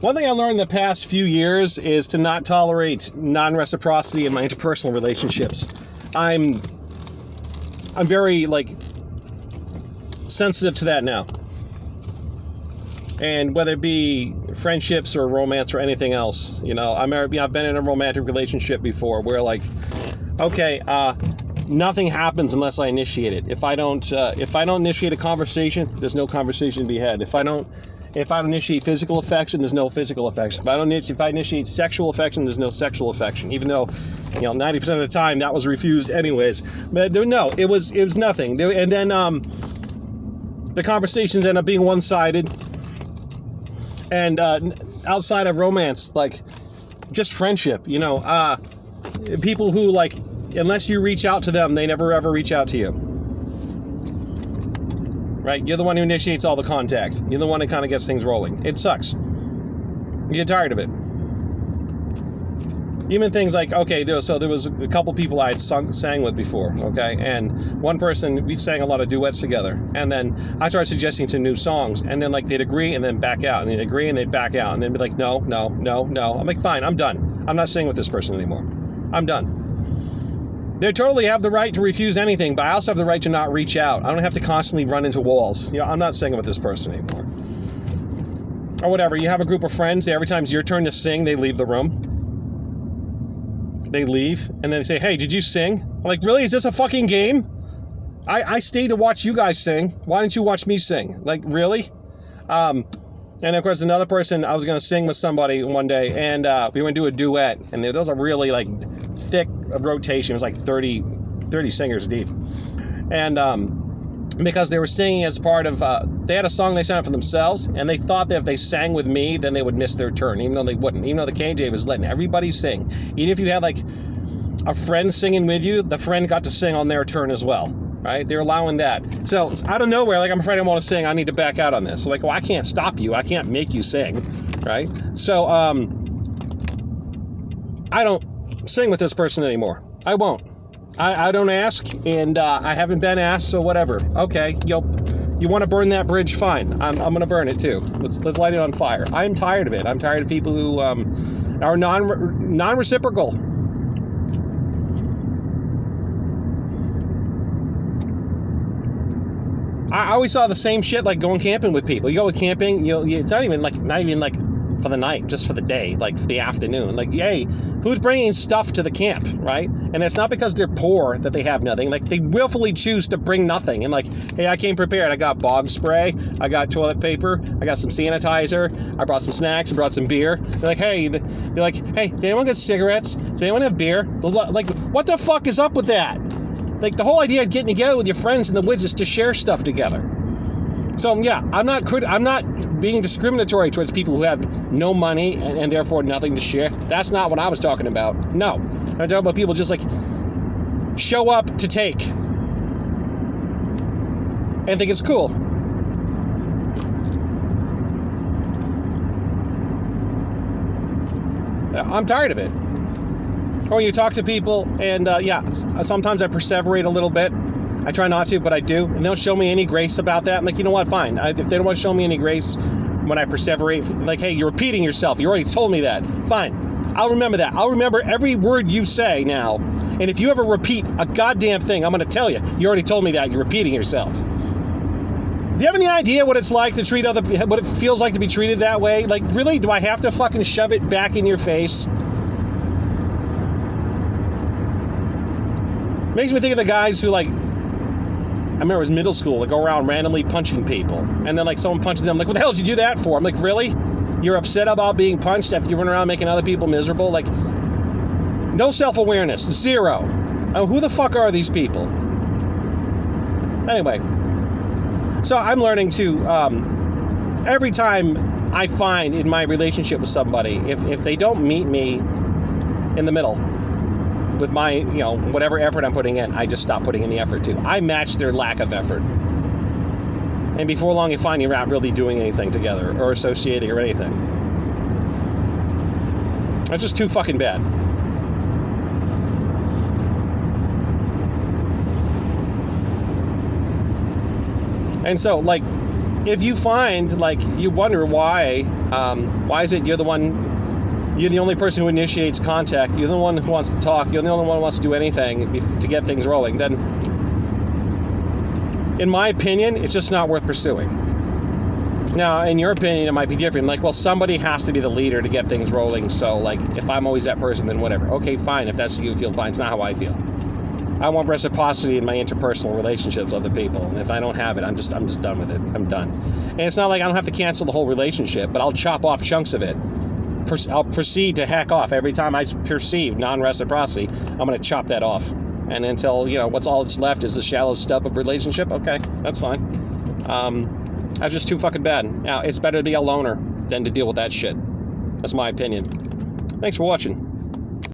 One thing I learned in the past few years is to not tolerate non-reciprocity in my interpersonal relationships. I'm very, like, sensitive to that now. And whether it be friendships or romance or anything else, you know, I've been in a romantic relationship before where, like, okay, nothing happens unless I initiate it. If I don't initiate a conversation, there's no conversation to be had. If I don't initiate physical affection, there's no physical affection. If I initiate sexual affection, there's no sexual affection. Even though, you know, 90% of the time that was refused anyways. But no, it was nothing. And then the conversations end up being one-sided. And outside of romance, like, just friendship, you know, people who, like, unless you reach out to them, they never ever reach out to you. Right? You're the one who initiates all the contact. You're the one that kind of gets things rolling. It sucks. You get tired of it. Even things like, okay, there was a couple people I had sang with before, okay? And one person, we sang a lot of duets together. And then I started suggesting to new songs. And then, like, they'd agree and then back out. And they'd agree and they'd back out. And then be like, no. I'm like, fine, I'm done. I'm not singing with this person anymore. I'm done. They totally have the right to refuse anything, but I also have the right to not reach out. I don't have to constantly run into walls. You know, I'm not singing with this person anymore. Or whatever. You have a group of friends. Every time it's your turn to sing, they leave the room. They leave, and then they say, hey, did you sing? I'm like, really? Is this a fucking game? I stayed to watch you guys sing. Why didn't you watch me sing? Like, really? And of course, another person, I was going to sing with somebody one day, and we went to do a duet, and there was a really, like, thick rotation. It was like 30 singers deep. And because they were singing as part of, they had a song they sang for themselves, and they thought that if they sang with me, then they would miss their turn, even though they wouldn't. Even though the KJ was letting everybody sing. Even if you had, like, a friend singing with you, the friend got to sing on their turn as well, right? They're allowing that. So, out of nowhere, like, I'm afraid I want to sing, I need to back out on this. So, like, well, I can't stop you. I can't make you sing, right? So, I don't sing with this person anymore. I won't. I don't ask, and I haven't been asked, so whatever. Okay, you want to burn that bridge? Fine. I'm going to burn it too. Let's light it on fire. I'm tired of it. I'm tired of people who are non-reciprocal. I always saw the same shit, like going camping with people. You go camping, it's not even like for the night, just for the day, like for the afternoon. Like, hey, who's bringing stuff to the camp, right? And it's not because they're poor that they have nothing. Like, they willfully choose to bring nothing. And like, hey, I came prepared. I got bog spray. I got toilet paper. I got some sanitizer. I brought some snacks. I brought some beer. They're like, hey, does anyone get cigarettes? Does anyone have beer? Like, what the fuck is up with that? Like, the whole idea of getting together with your friends in the woods is to share stuff together. So, yeah, I'm not being discriminatory towards people who have no money and therefore nothing to share. That's not what I was talking about. No. I'm talking about people just, like, show up to take and think it's cool. I'm tired of it. Or you talk to people and, sometimes I perseverate a little bit. I try not to, but I do. And they don't show me any grace about that. I'm like, you know what? Fine. If they don't want to show me any grace when I perseverate, like, hey, you're repeating yourself. You already told me that. Fine. I'll remember that. I'll remember every word you say now. And if you ever repeat a goddamn thing, I'm going to tell you. You already told me that. You're repeating yourself. Do you have any idea what it's like to treat what it feels like to be treated that way? Like, really? Do I have to fucking shove it back in your face? Makes me think of the guys who, like, I remember it was middle school, they go around randomly punching people. And then, like, someone punches them, like, what the hell did you do that for? I'm like, really? You're upset about being punched after you run around making other people miserable? Like, no self-awareness. Zero. Oh, who the fuck are these people? Anyway. So I'm learning to, every time I find in my relationship with somebody, if they don't meet me in the middle, with my, whatever effort I'm putting in, I just stop putting in the effort too. I match their lack of effort. And before long, you find you're not really doing anything together or associating or anything. That's just too fucking bad. And so, like, if you find, like, you wonder why Why is it you're the only person who initiates contact, you're the one who wants to talk, you're the only one who wants to do anything to get things rolling? Then, in my opinion, it's just not worth pursuing. Now, in your opinion, it might be different. Like, well, somebody has to be the leader to get things rolling. So, like, if I'm always that person, then whatever. Okay, fine. If that's how you feel, fine. It's not how I feel. I want reciprocity in my interpersonal relationships with other people. And if I don't have it, I'm just done with it. I'm done. And it's not like I don't have to cancel the whole relationship, but I'll chop off chunks of it. I'll proceed to hack off every time I perceive non-reciprocity. I'm going to chop that off. And until, what's all that's left is the shallow stub of relationship. Okay, that's fine. That's just too fucking bad. Now, it's better to be a loner than to deal with that shit. That's my opinion. Thanks for watching.